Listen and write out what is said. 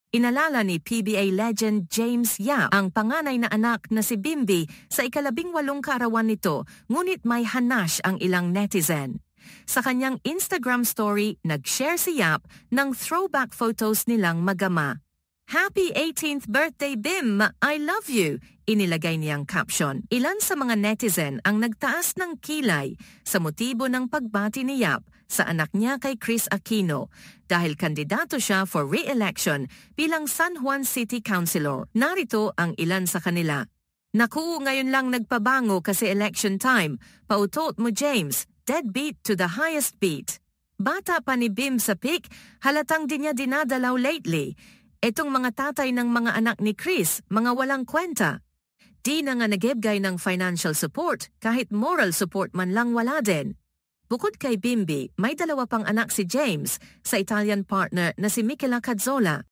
Inalala ni PBA legend James Yap ang panganay na anak na si Bimbi sa ika-18 kaarawan nito, ngunit may hanash ang ilang netizen. Sa kanyang Instagram story, nag-share si Yap ng throwback photos nilang magama. "Happy 18th birthday, Bim! I love you!" Inilagay niyang caption. Ilan sa mga netizen ang nagtaas ng kilay sa motibo ng pagbati ni Yap sa anak niya kay Chris Aquino dahil kandidato siya for re-election bilang San Juan City Councilor. Narito ang ilan sa kanila. "Naku, ngayon lang nagpabango kasi election time. Pautot mo, James. Deadbeat to the highest beat." Bata pa ni Bim sa pic, halatang di niya dinadalaw lately. Etong mga tatay ng mga anak ni Chris, mga walang kwenta. Di na nga nagibgay ng financial support, kahit moral support man lang wala din. Bukod kay Bimbi, may 2 pang anak si James sa Italian partner na si Michela Cazzola.